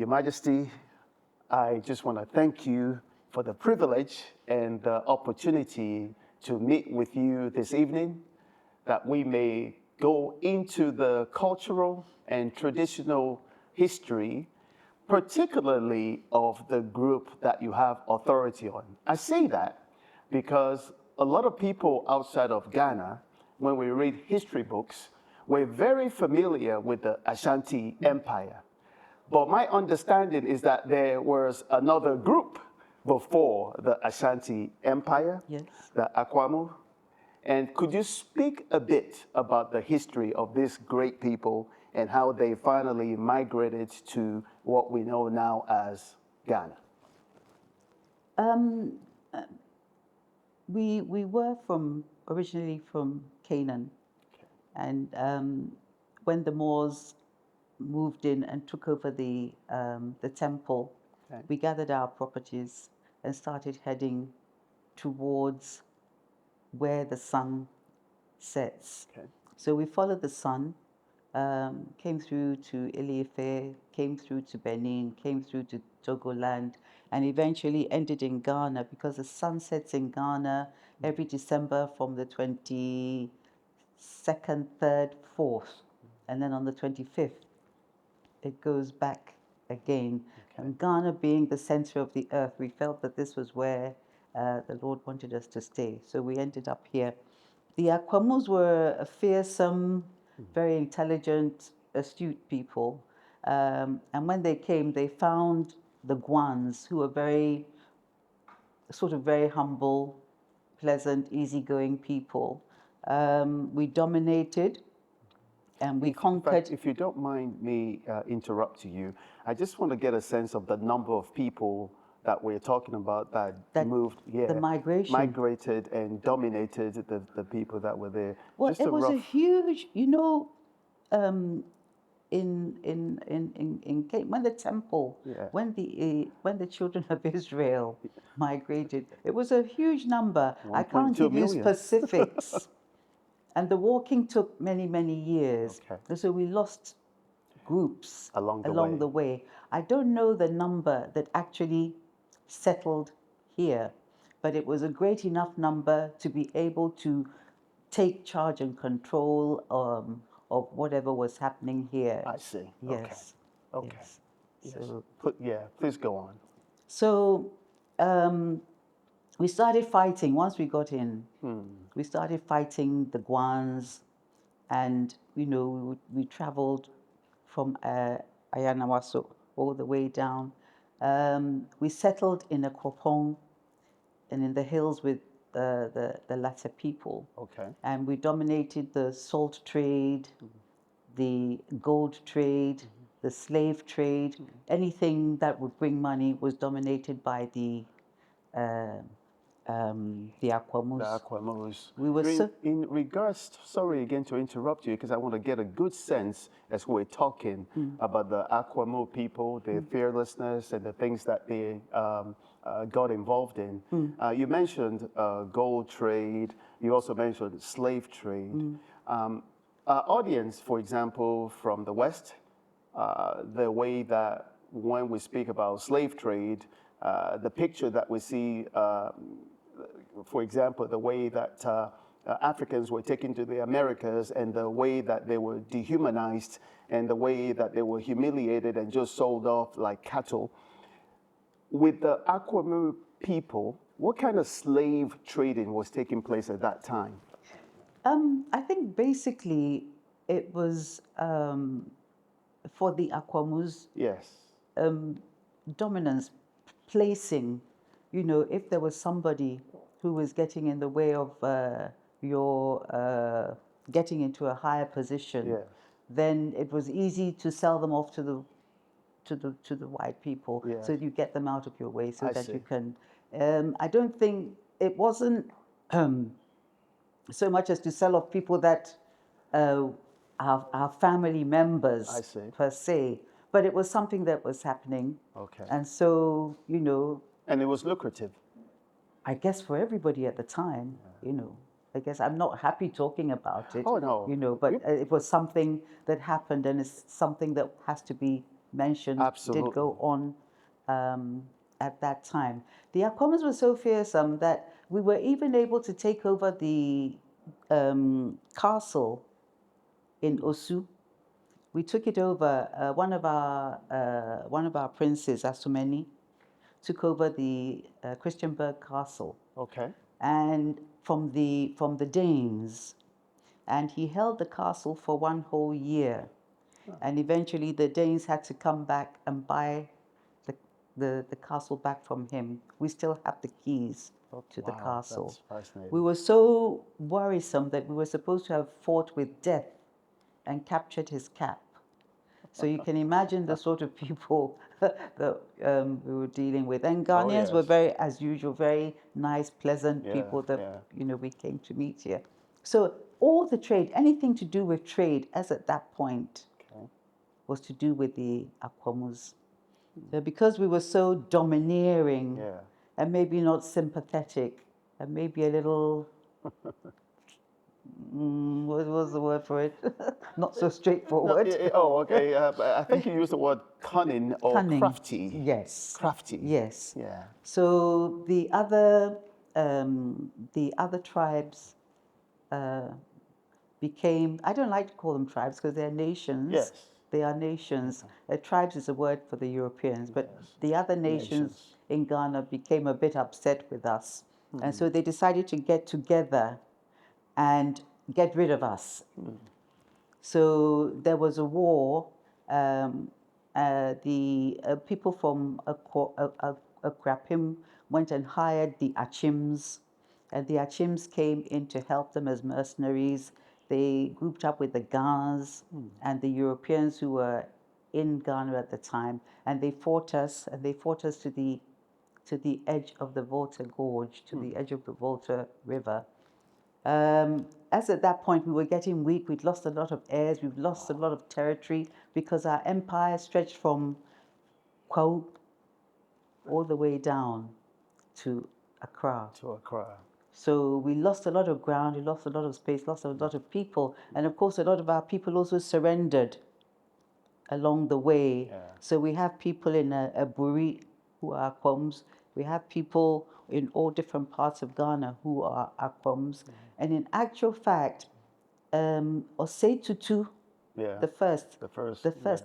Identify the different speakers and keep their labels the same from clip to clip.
Speaker 1: Your Majesty, I just want to thank you for the privilege and the opportunity to meet with you this evening, that we may go into the cultural and traditional history, particularly of the group that you have authority on. I say that because a lot of people outside of Ghana, when we read history books, we're very familiar with the Ashanti Empire. But my understanding is that there was another group before the Ashanti Empire,
Speaker 2: Yes.
Speaker 1: the Akwamu. And could you speak a bit about the history of these great people and how they finally migrated to what we know now as Ghana?
Speaker 2: We were originally from Canaan, and when the Moors moved in and took over the temple,
Speaker 1: Okay.
Speaker 2: we gathered our properties and started heading towards where the sun sets.
Speaker 1: Okay.
Speaker 2: So we followed the sun, came through to Ile-Ife, came through to Benin, came through to Togoland, and eventually ended in Ghana, because the sun sets in Ghana every December from the 22nd, 3rd, 4th, and then on the 25th, it goes back again.
Speaker 1: Okay.
Speaker 2: And Ghana being the center of the earth, we felt that this was where the Lord wanted us to stay. So we ended up here. The Akwamus were a fearsome, very intelligent, astute people. And when they came, they found the Gwans, who were very humble, pleasant, easygoing people. We dominated and we conquered.
Speaker 1: In fact, if you don't mind me interrupting you, I just want to get a sense of the number of people that we're talking about that moved,
Speaker 2: the migration.
Speaker 1: migrated and dominated the people that were there.
Speaker 2: Well,
Speaker 1: just
Speaker 2: it was a huge, in when the temple,
Speaker 1: Yeah.
Speaker 2: when the children of Israel migrated, it was a huge number. I can't
Speaker 1: 1.2
Speaker 2: give you
Speaker 1: million.
Speaker 2: specifics. And the walking took many, many years.
Speaker 1: Okay.
Speaker 2: And so we lost groups
Speaker 1: Along the way.
Speaker 2: the way. I don't know the number that actually settled here, but it was a great enough number to be able to take charge and control of whatever was happening here.
Speaker 1: I see.
Speaker 2: Yes.
Speaker 1: Okay.
Speaker 2: Yes.
Speaker 1: Yes.
Speaker 2: So,
Speaker 1: Please go on.
Speaker 2: so we started fighting once we got in. We started fighting the Gwans, and we traveled from Ayanawaso all the way down. We settled in Akwamu and in the hills with the latter people.
Speaker 1: Okay.
Speaker 2: And we dominated the salt trade, the gold trade, the slave trade. Anything that would bring money was dominated by the Akwamus.
Speaker 1: The Akwamus.
Speaker 2: We were
Speaker 1: in regards, sorry again to interrupt you, because I want to get a good sense as we're talking about the Akwamu people, their fearlessness and the things that they got involved in. You mentioned gold trade. You also mentioned slave trade. Our audience, for example, from the West, the way that when we speak about slave trade, the picture that we see, for example, the way that Africans were taken to the Americas and the way that they were dehumanized and the way that they were humiliated and just sold off like cattle. With the Akwamu people, what kind of slave trading was taking place at that time?
Speaker 2: I think basically it was for the Akwamus.
Speaker 1: Yes.
Speaker 2: Dominance, placing, if there was somebody who was getting in the way of your getting into a higher position, then it was easy to sell them off to the white people, so you get them out of your way, so that you can. I don't think it wasn't so much as to sell off people that our family members per se, but it was something that was happening.
Speaker 1: Okay.
Speaker 2: And so,
Speaker 1: And it was lucrative.
Speaker 2: I guess for everybody at the time, I guess I'm not happy talking about it.
Speaker 1: Oh, no.
Speaker 2: But it was something that happened, and it's something that has to be mentioned
Speaker 1: Absolutely.
Speaker 2: did go on at that time. The Akwamus were so fearsome that we were even able to take over the castle in Osu. We took it over. One of our princes, Asumeni, took over the Christianberg Castle.
Speaker 1: Okay.
Speaker 2: And from the Danes, and he held the castle for 1 whole year. And eventually the Danes had to come back and buy the castle back from him. We still have the keys to the castle.
Speaker 1: That's fascinating.
Speaker 2: We were so worrisome that we were supposed to have fought with death and captured his cap. So you can imagine the sort of people that we were dealing with. And Ghanaians were very, as usual, very nice, pleasant people that we came to meet here. So all the trade, anything to do with trade, as at that point, was to do with the Akwamus. So because we were so domineering and maybe not sympathetic and maybe a little, what was the word for it? Not so straightforward.
Speaker 1: Okay. I think you used the word cunning or crafty.
Speaker 2: Yes.
Speaker 1: Crafty.
Speaker 2: Yes.
Speaker 1: Yeah.
Speaker 2: So the other tribes became, I don't like to call them tribes because they're nations.
Speaker 1: Yes.
Speaker 2: They are nations. Tribes is a word for the Europeans, but the other nations in Ghana became a bit upset with us. And so they decided to get together and get rid of us. So there was a war. The people from Akwapim went and hired the Achims, and the Achims came in to help them as mercenaries. They grouped up with the Gans and the Europeans who were in Ghana at the time, and they fought us, to the edge of the Volta Gorge, to the edge of the Volta River. As at that point we were getting weak, we'd lost a lot of heirs, we've lost a lot of territory because our empire stretched from Kwawu all the way down to Accra. So we lost a lot of ground, we lost a lot of space, lost a lot of people, and of course a lot of our people also surrendered along the way. So we have people in Aburi who are Akwams. We have people in all different parts of Ghana who are Akwams. And in actual fact, Osei Tutu, the first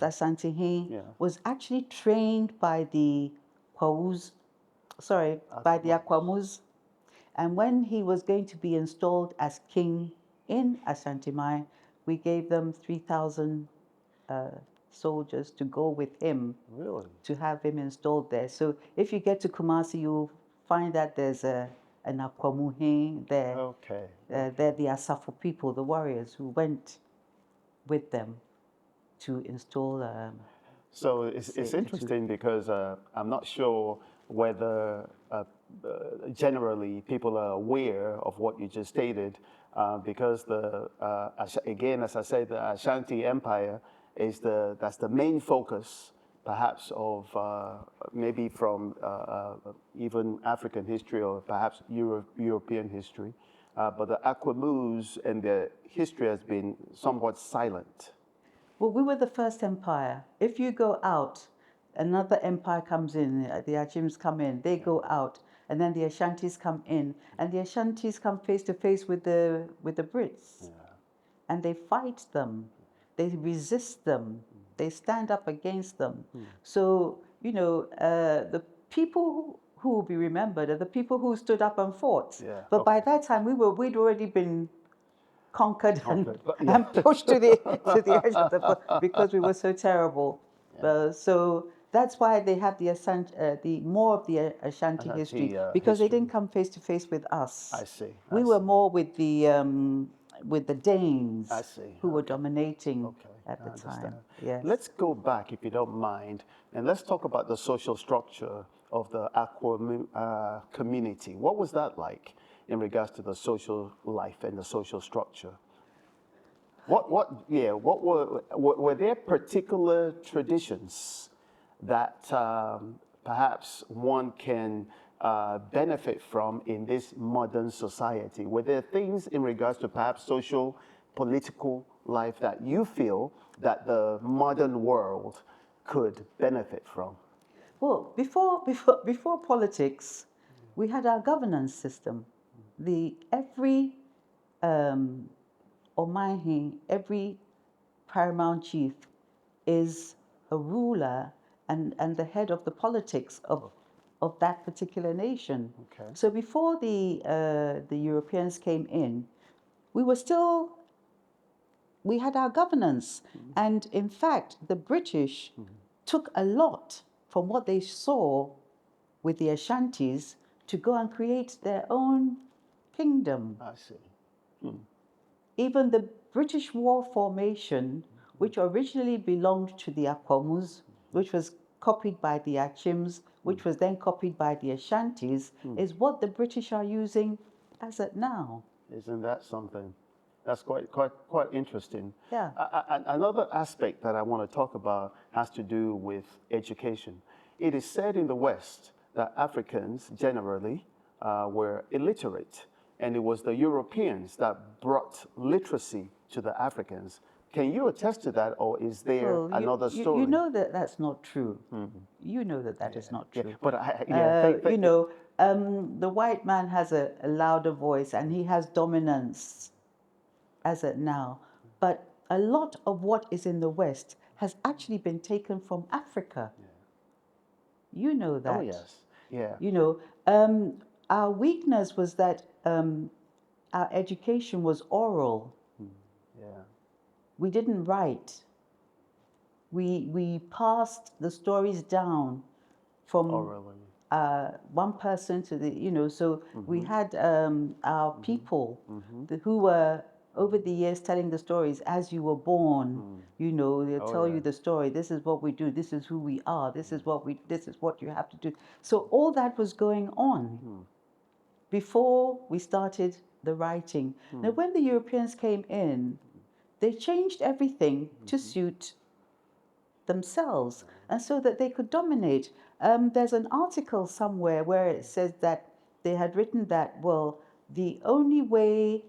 Speaker 2: Ashanti, was actually trained by the Akwamus. And when he was going to be installed as king in Ashanti, we gave them 3,000 soldiers to go with him, to have him installed there. So if you get to Kumasi, you'll find that there's an Akwamu there. They're the Asafo people, the warriors who went with them to install.
Speaker 1: So it's interesting because I'm not sure whether generally people are aware of what you just stated, because again, as I said, the Ashanti Empire that's the main focus, perhaps of maybe from even African history or perhaps European history, but the Akwamus and their history has been somewhat silent.
Speaker 2: Well, we were the first empire. If you go out, another empire comes in, the Achims come in, they go out, and then the Ashantis come in, and the Ashantis come face to face with the Brits, and they fight them, they resist them, they stand up against them. So, the people who will be remembered are the people who stood up and fought. But by that time, we'd already been conquered and pushed to the edge of the because we were so terrible. So that's why they have the more of the Ashanti history, because they didn't come face to face with us.
Speaker 1: I see.
Speaker 2: We were more with the Danes, who were dominating at the time. Yes.
Speaker 1: Let's go back, if you don't mind, and let's talk about the social structure of the Akwamu community. What was that like in regards to the social life and the social structure? Were there particular traditions that perhaps one can benefit from in this modern society? Were there things in regards to perhaps social, political life that you feel that the modern world could benefit from?
Speaker 2: Well, before politics, we had our governance system. Every Omahi, every paramount chief is a ruler and the head of the politics of that particular nation.
Speaker 1: Okay.
Speaker 2: So before the Europeans came in, we had our governance. And in fact, the British took a lot from what they saw with the Ashantis to go and create their own kingdom.
Speaker 1: I see.
Speaker 2: Even the British war formation, which originally belonged to the Akwamus, which was copied by the Achims, which was then copied by the Ashantis, is what the British are using as at now.
Speaker 1: Isn't that something? That's quite interesting.
Speaker 2: Yeah.
Speaker 1: Another aspect that I want to talk about has to do with education. It is said in the West that Africans generally were illiterate, and it was the Europeans that brought literacy to the Africans. Can you attest to that, or is there another story?
Speaker 2: You know that that's not true. You know that is not true.
Speaker 1: Yeah, but
Speaker 2: you know, the white man has a louder voice, and he has dominance as at now. But a lot of what is in the West has actually been taken from Africa. Yeah. You know that.
Speaker 1: Oh, yes. Yeah.
Speaker 2: You know, our weakness was that our education was oral.
Speaker 1: Yeah.
Speaker 2: We didn't write. We passed the stories down from
Speaker 1: orally.
Speaker 2: One person to the, you know, so we had our people who were over the years telling the stories as you were born. You know, they'll tell you the story. This is what we do. This is who we are. This is what you have to do. So all that was going on before we started the writing. Now, when the Europeans came in, they changed everything to suit themselves and so that they could dominate. There's an article somewhere where it says that they had written that, well, the only way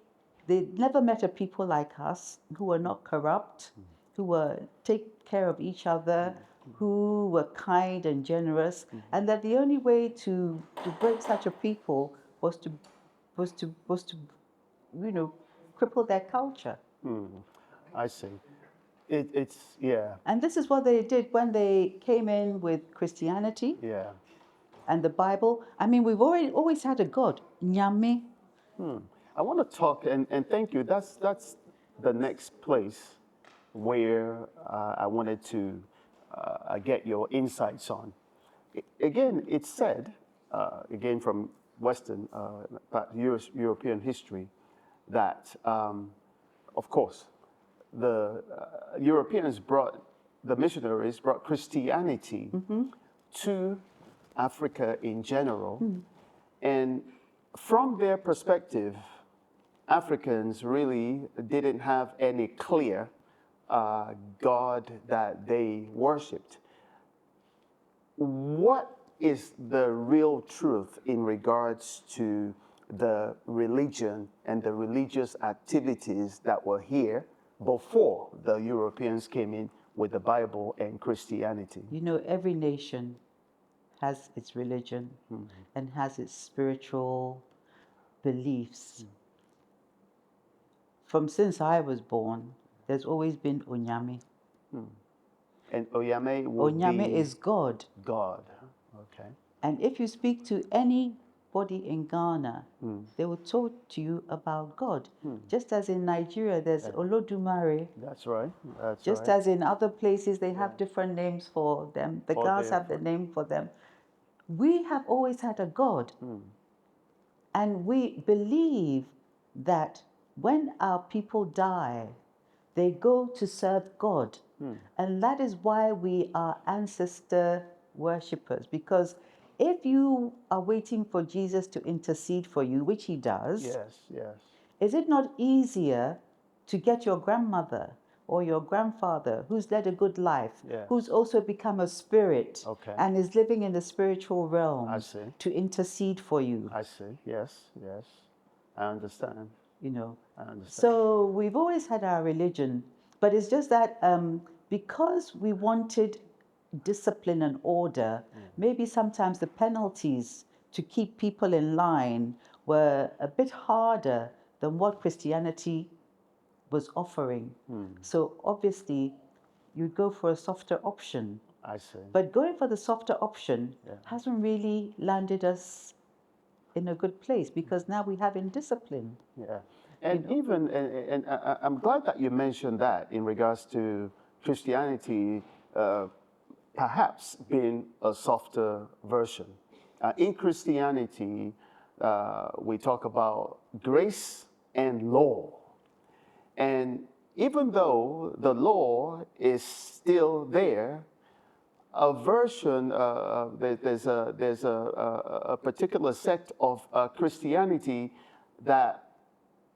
Speaker 2: they never met a people like us who were not corrupt, who were take care of each other, who were kind and generous, and that the only way to break such a people was to you know, cripple their culture.
Speaker 1: I see. It's yeah.
Speaker 2: And this is what they did when they came in with Christianity.
Speaker 1: Yeah.
Speaker 2: And the Bible. I mean, we've always had a God, Nyame.
Speaker 1: I want to talk, and thank you. That's the next place where I wanted to get your insights on. Again, it's said, again from Western, European history, that, of course, the Europeans the missionaries brought Christianity to Africa in general. And from their perspective, Africans really didn't have any clear God that they worshipped. What is the real truth in regards to the religion and the religious activities that were here before the Europeans came in with the Bible and Christianity?
Speaker 2: You know, every nation has its religion and has its spiritual beliefs. From since I was born, there's always been Onyame.
Speaker 1: And Onyame
Speaker 2: is God.
Speaker 1: God, okay.
Speaker 2: And if you speak to anybody in Ghana, they will talk to you about God. Just as in Nigeria, there's Olodumare.
Speaker 1: That's right.
Speaker 2: Just as in other places, they have different names for them. The Ghans have the name for them. We have always had a God. And we believe that when our people die, they go to serve God. And that is why we are ancestor worshippers. Because if you are waiting for Jesus to intercede for you, which he does,
Speaker 1: yes.
Speaker 2: Is it not easier to get your grandmother or your grandfather who's led a good life, who's also become a spirit and is living in the spiritual realm to intercede for you?
Speaker 1: I see. Yes. I understand.
Speaker 2: You know.
Speaker 1: I understand.
Speaker 2: So we've always had our religion, but it's just that because we wanted discipline and order, maybe sometimes the penalties to keep people in line were a bit harder than what Christianity was offering. So obviously, you go for a softer option.
Speaker 1: I see.
Speaker 2: But going for the softer option hasn't really landed us in a good place, because now we have indiscipline.
Speaker 1: Yeah. And even, I'm glad that you mentioned that in regards to Christianity perhaps being a softer version. In Christianity, we talk about grace and law. And even though the law is still there, a version, there's a particular sect of Christianity that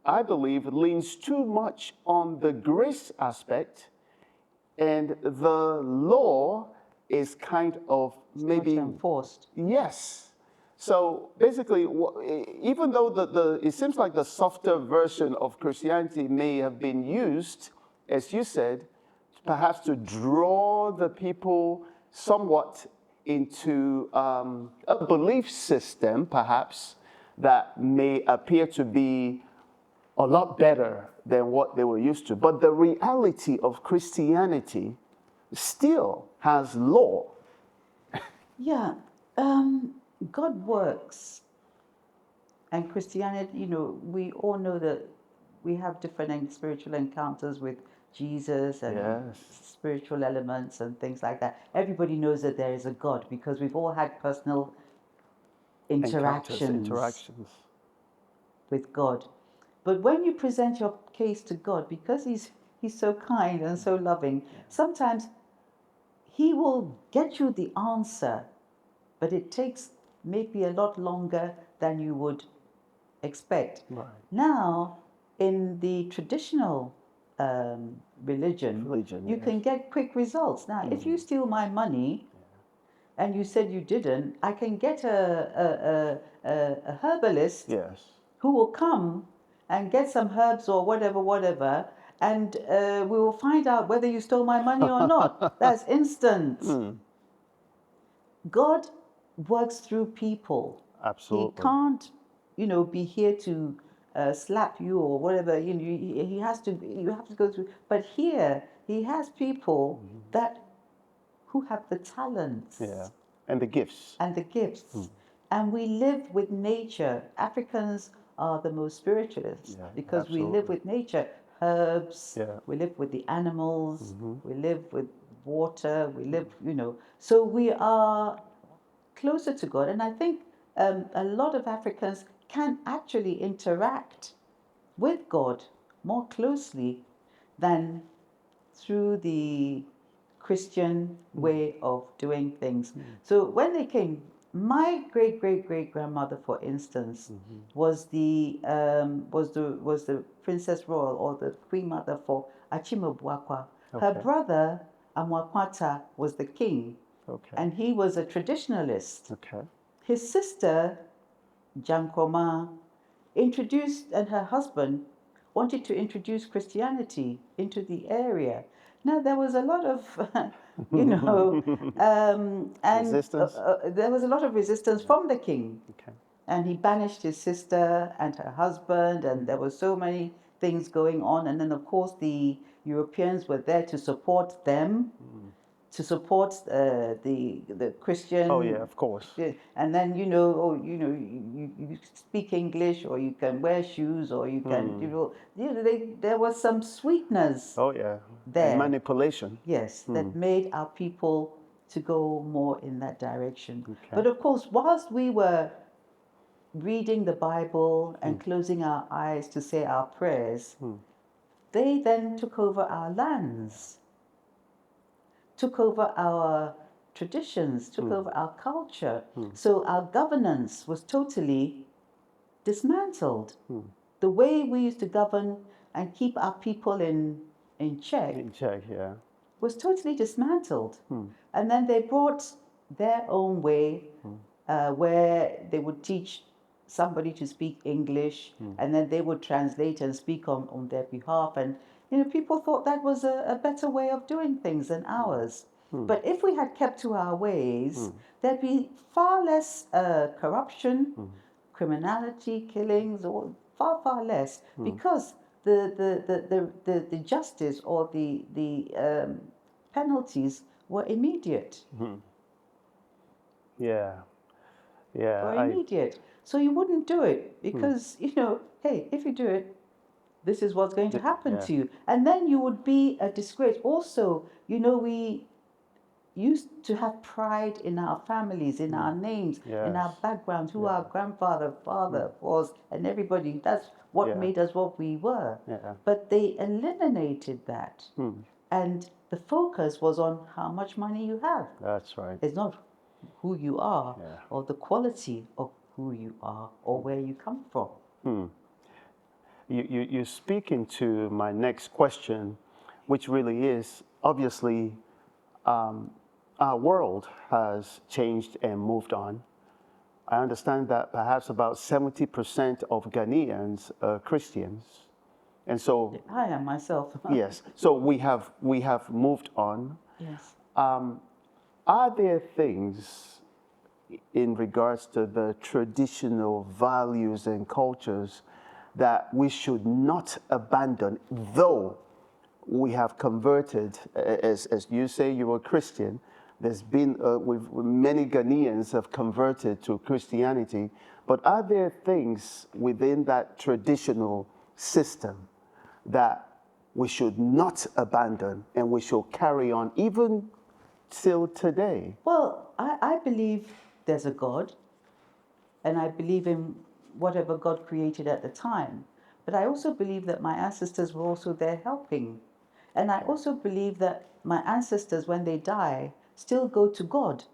Speaker 1: I believe leans too much on the grace aspect, and the law is kind of maybe
Speaker 2: enforced.
Speaker 1: Yes. So basically, even though it seems like the softer version of Christianity may have been used, as you said, perhaps to draw the people somewhat into a belief system, perhaps, that may appear to be a lot better than what they were used to. But the reality of Christianity still has law.
Speaker 2: Yeah. God works. And Christianity, we all know that we have different spiritual encounters with Jesus and spiritual elements and things like that. Everybody knows that there is a God because we've all had personal interactions with God. But when you present your case to God, because He's so kind and so loving, sometimes He will get you the answer, but it takes maybe a lot longer than you would expect.
Speaker 1: Right.
Speaker 2: Now, in the traditional religion, you can get quick results. Now, if you steal my money and you said you didn't, I can get a herbalist who will come and get some herbs or whatever, and we will find out whether you stole my money or not. That's instant. God works through people.
Speaker 1: Absolutely.
Speaker 2: He can't, be here to slap you or whatever. He has to. You have to go through. But here, He has people who have the talents.
Speaker 1: And the gifts.
Speaker 2: And we live with nature. Africans are the most spiritualists because we live with nature. Herbs. We live with the animals. We live with water. We live, So we are closer to God. And I think a lot of Africans can actually interact with God more closely than through the Christian way of doing things. So when they came, my great grandmother, for instance, was the Princess Royal, or the Queen Mother for Achimabwakwa. Her brother Amwakwata was the king, and he was a traditionalist. His sister Jankroma introduced, and her husband wanted to introduce Christianity into the area. Now, there was a lot of,
Speaker 1: resistance?
Speaker 2: There was a lot of resistance from the king. And he banished his sister and her husband, and there were so many things going on. And then, of course, the Europeans were there to support them, to support the Christian.
Speaker 1: Oh, yeah, of course.
Speaker 2: And then, you speak English, or you can wear shoes, or you can, there was some sweetness.
Speaker 1: Oh, yeah.
Speaker 2: There.
Speaker 1: And manipulation.
Speaker 2: Yes, that made our people to go more in that direction. But of course, whilst we were reading the Bible and closing our eyes to say our prayers, they then took over our lands, took over our traditions, took over our culture. So our governance was totally dismantled. The way we used to govern and keep our people in check, was totally dismantled. And then they brought their own way, where they would teach somebody to speak English, and then they would translate and speak on their behalf. And people thought that was a better way of doing things than ours. But if we had kept to our ways, there'd be far less corruption, criminality, killings, or far less, because the justice or the penalties were immediate.
Speaker 1: Yeah. Yeah.
Speaker 2: Were immediate. So you wouldn't do it because, hey, if you do it, this is what's going to happen to you. And then you would be a disgrace. Also, we used to have pride in our families, in our names, in our backgrounds, who our grandfather, father was, and everybody. That's what made us what we were. But they eliminated that. And the focus was on how much money you have.
Speaker 1: That's right.
Speaker 2: It's not who you are or the quality of who you are or where you come from.
Speaker 1: You're speaking to my next question, which really is, obviously, our world has changed and moved on. I understand that perhaps about 70% of Ghanaians are Christians. And so
Speaker 2: I am myself.
Speaker 1: Yes. So we have moved on.
Speaker 2: Yes.
Speaker 1: Are there things in regards to the traditional values and cultures that we should not abandon, though we have converted, as you say, you were Christian? There's been, many Ghanaians have converted to Christianity, but are there things within that traditional system that we should not abandon and we should carry on even till today?
Speaker 2: Well, I believe there's a God, and I believe in whatever God created at the time. But I also believe that my ancestors were also there helping. And I also believe that my ancestors, when they die, still go to God.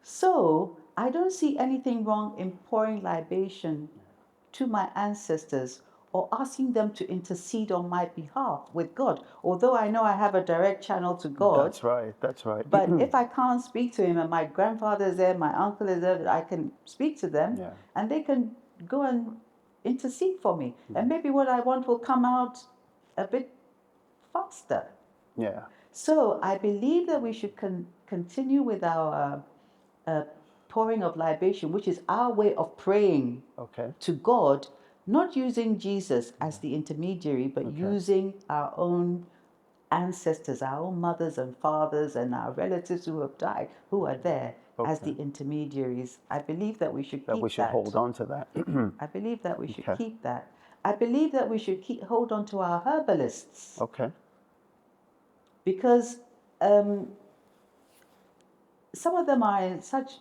Speaker 2: So I don't see anything wrong in pouring libation to my ancestors or asking them to intercede on my behalf with God. Although I know I have a direct channel to God.
Speaker 1: That's right, that's right.
Speaker 2: But if I can't speak to him and my grandfather is there, my uncle is there, I can speak to them and they can go and intercede for me. And maybe what I want will come out a bit faster.
Speaker 1: Yeah.
Speaker 2: So I believe that we should continue with our pouring of libation, which is our way of praying to God, not using Jesus as the intermediary, but using our own ancestors, our own mothers and fathers and our relatives who have died, who are there as the intermediaries. I believe that we should keep that.
Speaker 1: That we should hold on to that.
Speaker 2: I believe that we should keep that. I believe that we should hold on to our herbalists.
Speaker 1: Okay.
Speaker 2: Because some of them are in such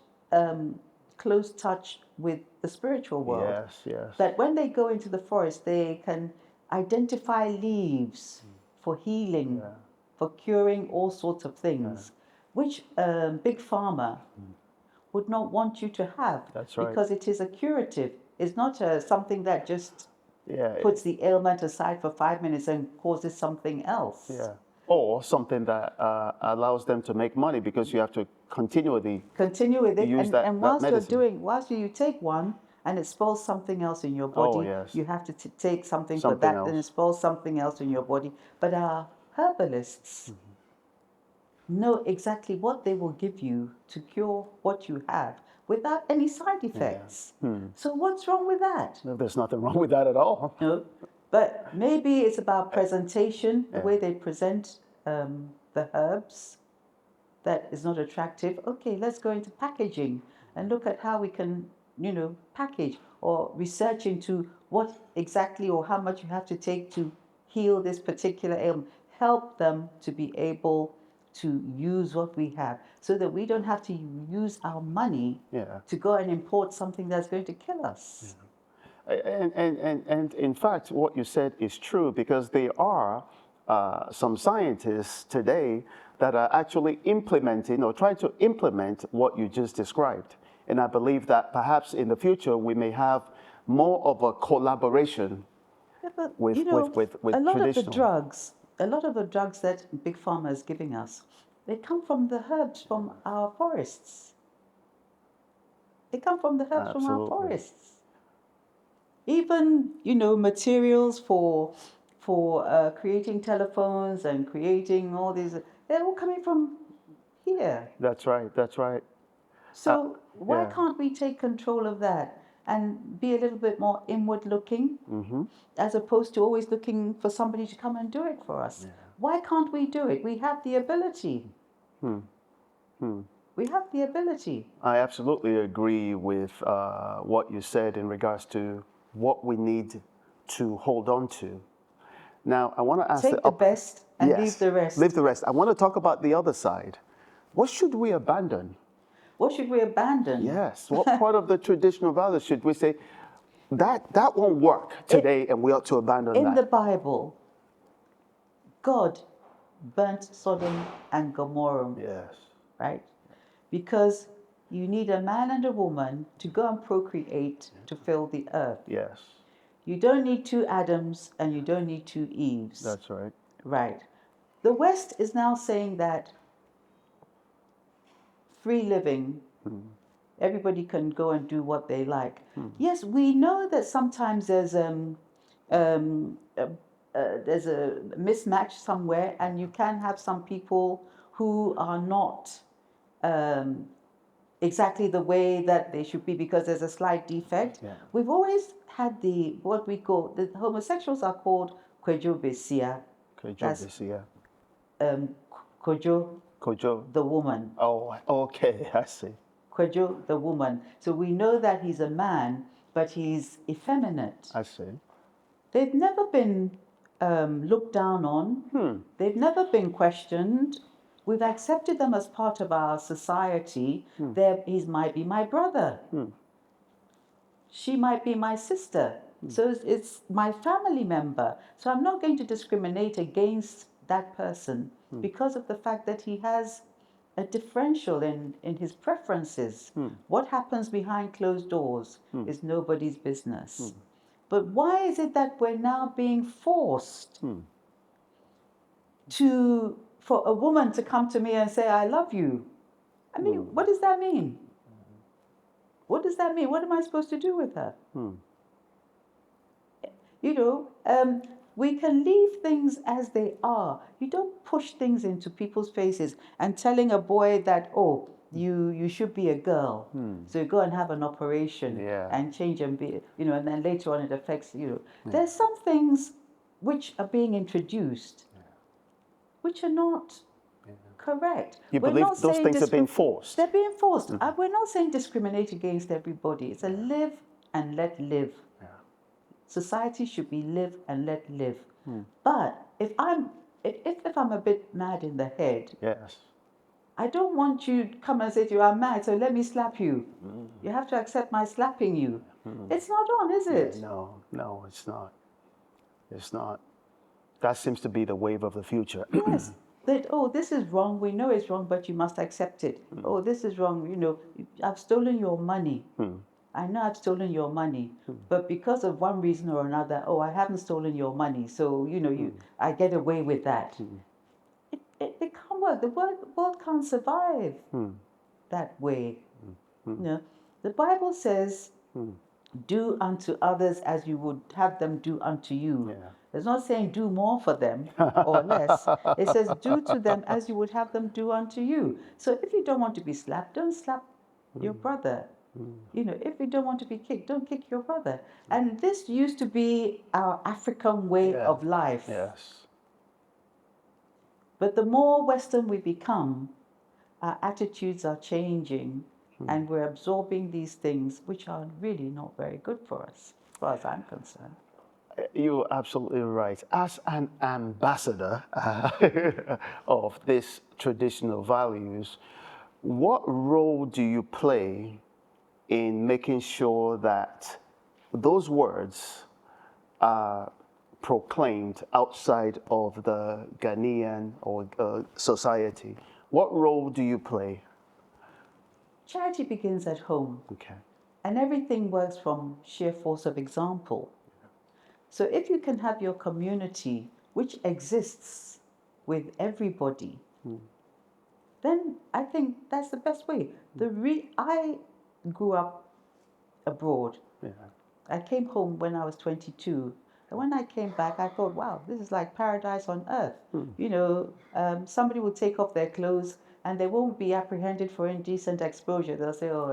Speaker 2: close touch with the spiritual world that when they go into the forest, they can identify leaves for healing, for curing all sorts of things, which big pharma would not want you to have.
Speaker 1: That's right.
Speaker 2: Because it is a curative. It's not something that just puts the ailment aside for 5 minutes and causes something else.
Speaker 1: Yeah. Or something that allows them to make money, because you have to continue with it.
Speaker 2: And whilst you take one and it spoils something else in your body, you have to take something for that, and it spoils something else in your body. But our herbalists know exactly what they will give you to cure what you have without any side effects. So what's wrong with that?
Speaker 1: No, there's nothing wrong with that at all.
Speaker 2: No. But maybe it's about presentation, the way they present the herbs that is not attractive. Okay, let's go into packaging and look at how we can, package, or research into what exactly or how much you have to take to heal this particular ailment. Help them to be able to use what we have so that we don't have to use our money to go and import something that's going to kill us.
Speaker 1: And in fact, what you said is true, because there are some scientists today that are actually implementing or trying to implement what you just described. And I believe that perhaps in the future we may have more of a collaboration with traditional.
Speaker 2: A lot of the drugs that Big Pharma is giving us, they come from the herbs from our forests. They come from the herbs from our forests. Even, materials for creating telephones and creating all these, they're all coming from here.
Speaker 1: That's right. That's right.
Speaker 2: So why can't we take control of that and be a little bit more inward looking, as opposed to always looking for somebody to come and do it for us? Yeah. Why can't we do it? We have the ability. We have the ability.
Speaker 1: I absolutely agree with what you said in regards to what we need to hold on to. Now, I want to ask
Speaker 2: Take the best and leave the rest.
Speaker 1: Leave the rest. I want to talk about the other side. What should we abandon?
Speaker 2: What should we abandon?
Speaker 1: Yes. What part of the traditional values should we say, that won't work today and we ought to abandon that?
Speaker 2: In the Bible, God burnt Sodom and Gomorrah.
Speaker 1: Yes.
Speaker 2: Right? Because you need a man and a woman to go and procreate to fill the earth.
Speaker 1: Yes.
Speaker 2: You don't need two Adams and you don't need two Eves.
Speaker 1: That's right.
Speaker 2: Right. The West is now saying that free living, everybody can go and do what they like. Yes, we know that sometimes there's a mismatch somewhere, and you can have some people who are not exactly the way that they should be because there's a slight defect. Yeah. We've always had what we call, the homosexuals are called Kwejo Besia.
Speaker 1: Kwejo Besia.
Speaker 2: Kojo, the woman.
Speaker 1: Oh, okay, I see.
Speaker 2: Kwejo, the woman. So we know that he's a man, but he's effeminate.
Speaker 1: I see. They've
Speaker 2: never been looked down on. They've never been questioned. We've accepted them as part of our society. He might be my brother. She might be my sister. So it's my family member. So I'm not going to discriminate against that person because of the fact that he has a differential in his preferences. What happens behind closed doors is nobody's business. But why is it that we're now being forced for a woman to come to me and say, I love you? I mean, what does that mean? What does that mean? What am I supposed to do with her? You know, we can leave things as they are. You don't push things into people's faces and telling a boy that, oh, you should be a girl. So you go and have an operation and change and be, you know, and then later on it affects you. There's some things which are being introduced which are not correct.
Speaker 1: You believe those things are being forced?
Speaker 2: They're being forced. We're not saying discriminate against everybody. It's a live and let live. Society should be live and let live. But if I'm a bit mad in the head, I don't want you to come and say to you, I'm mad, so let me slap you. You have to accept my slapping you. It's not on, is it?
Speaker 1: No, it's not. It's not. That seems to be the wave of the future.
Speaker 2: Yes. That, oh, this is wrong. We know it's wrong, but you must accept it. Oh, this is wrong. You know, I've stolen your money. I know I've stolen your money, but because of one reason or another, oh, I haven't stolen your money. So, you know, I get away with that. It can't work. The world can't survive that way. You know, the Bible says, do unto others as you would have them do unto you. It's not saying do more for them or less. It says do to them as you would have them do unto you. So if you don't want to be slapped, don't slap your brother. You know, if you don't want to be kicked, don't kick your brother. And this used to be our African way of life.
Speaker 1: Yes.
Speaker 2: But the more Western we become, our attitudes are changing and we're absorbing these things which are really not very good for us, as far as I'm concerned.
Speaker 1: You're absolutely right. As an ambassador of these traditional values, what role do you play in making sure that those words are proclaimed outside of the Ghanaian or society? What role do you play?
Speaker 2: Charity begins at home.
Speaker 1: Okay.
Speaker 2: And everything works from sheer force of example. So if you can have your community, which exists with everybody, then I think that's the best way. I grew up abroad. I came home when I was 22. And when I came back, I thought, wow, this is like paradise on earth. You know, somebody would take off their clothes and they won't be apprehended for indecent exposure. They'll say, oh,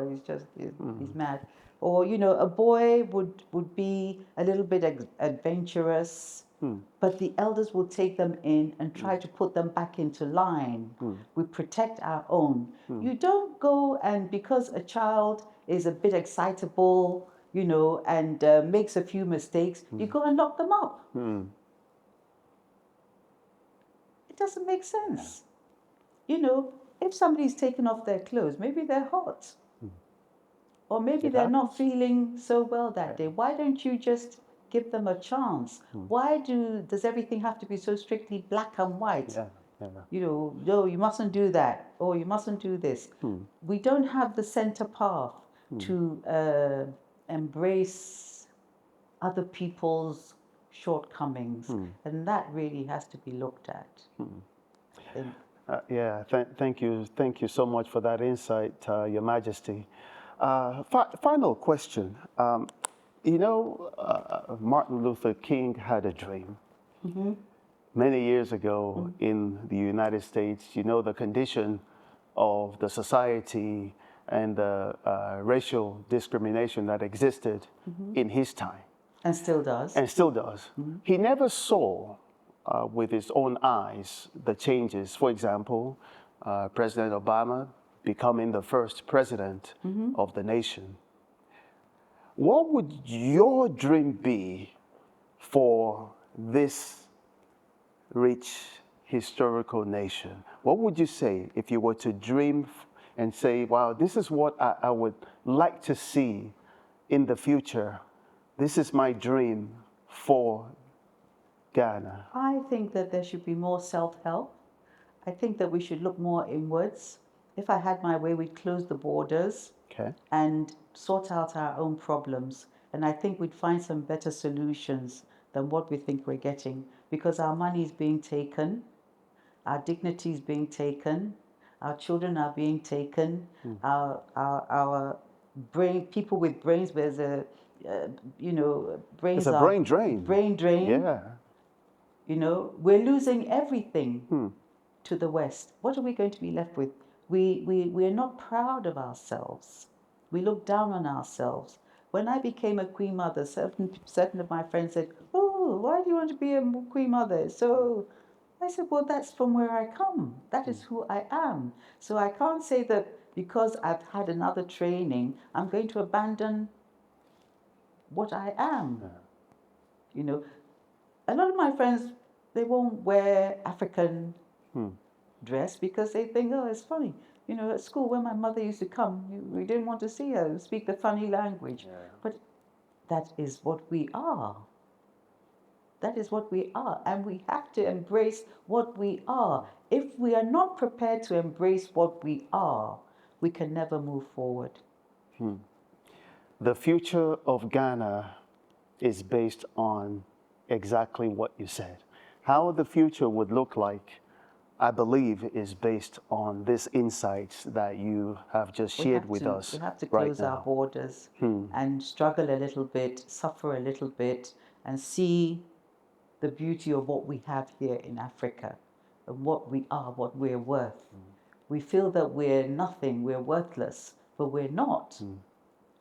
Speaker 2: he's mad. Or, you know, a boy would be a little bit adventurous, but the elders will take them in and try to put them back into line. We protect our own. You don't go and because a child is a bit excitable, you know, and makes a few mistakes, you go and lock them up. It doesn't make sense. You know, if somebody's taken off their clothes, maybe they're hot. Or maybe they're not feeling so well that day. Why don't you just give them a chance? Why does everything have to be so strictly black and white? You know, no, you mustn't do that, or you mustn't do this. We don't have the center path to embrace other people's shortcomings, and that really has to be looked at.
Speaker 1: Thank you so much for that insight, Your Majesty. Final question. You know, Martin Luther King had a dream. Many years ago in the United States. You know, the condition of the society and the racial discrimination that existed in his time.
Speaker 2: And still does.
Speaker 1: And still does. He never saw with his own eyes the changes. For example, President Obama becoming the first president of the nation. What would your dream be for this rich historical nation? What would you say if you were to dream and say, wow, this is what I would like to see in the future. This is my dream for Ghana.
Speaker 2: I think that there should be more self-help. I think that we should look more inwards. If I had my way, we'd close the borders and sort out our own problems. And I think we'd find some better solutions than what we think we're getting, because our money is being taken, our dignity is being taken, our children are being taken, our brain, people with brains, there's a, brains
Speaker 1: it's a brain drain.
Speaker 2: Brain drain.
Speaker 1: Yeah.
Speaker 2: You know, we're losing everything to the West. What are we going to be left with? We're not proud of ourselves. We look down on ourselves. When I became a queen mother, certain of my friends said, oh, why do you want to be a queen mother? So I said, well, that's from where I come. That is who I am. So I can't say that because I've had another training, I'm going to abandon what I am. You know, a lot of my friends, they won't wear African dress because they think, oh, it's funny. You know, at school, when my mother used to come, we didn't want to see her speak the funny language. Yeah. But that is what we are. That is what we are. And we have to embrace what we are. If we are not prepared to embrace what we are, we can never move forward.
Speaker 1: The future of Ghana is based on exactly what you said. How the future would look like, I believe, is based on these insights that you have just shared with us.
Speaker 2: We have to close our borders and struggle a little bit, suffer a little bit, and see the beauty of what we have here in Africa and what we are, what we're worth. We feel that we're nothing, we're worthless, but we're not.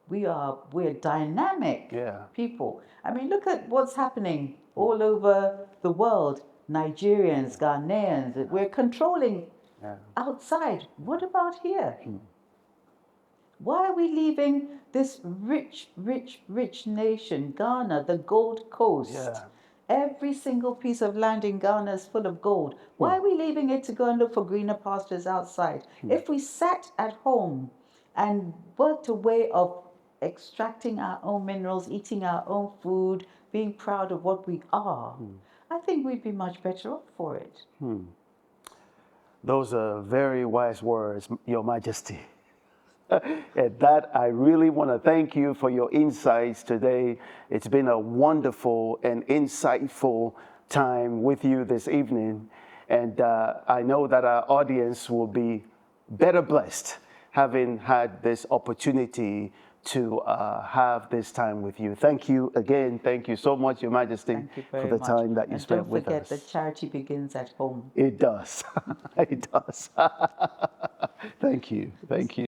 Speaker 2: We're dynamic people. I mean, look at what's happening all over the world. Nigerians, Ghanaians, we're controlling outside. What about here? Why are we leaving this rich, rich, rich nation, Ghana, the Gold Coast? Every single piece of land in Ghana is full of gold. Why are we leaving it to go and look for greener pastures outside? If we sat at home and worked a way of extracting our own minerals, eating our own food, being proud of what we are, I think we'd be much better off for it.
Speaker 1: Those are very wise words, Your Majesty. At that, I really want to thank you for your insights today. It's been a wonderful and insightful time with you this evening. And I know that our audience will be better blessed having had this opportunity to have this time with you. Thank you again. Thank you so much, Your Majesty, for the time that you spent with us.
Speaker 2: And don't forget that charity begins at home.
Speaker 1: It does. It does. Thank you. Thank you.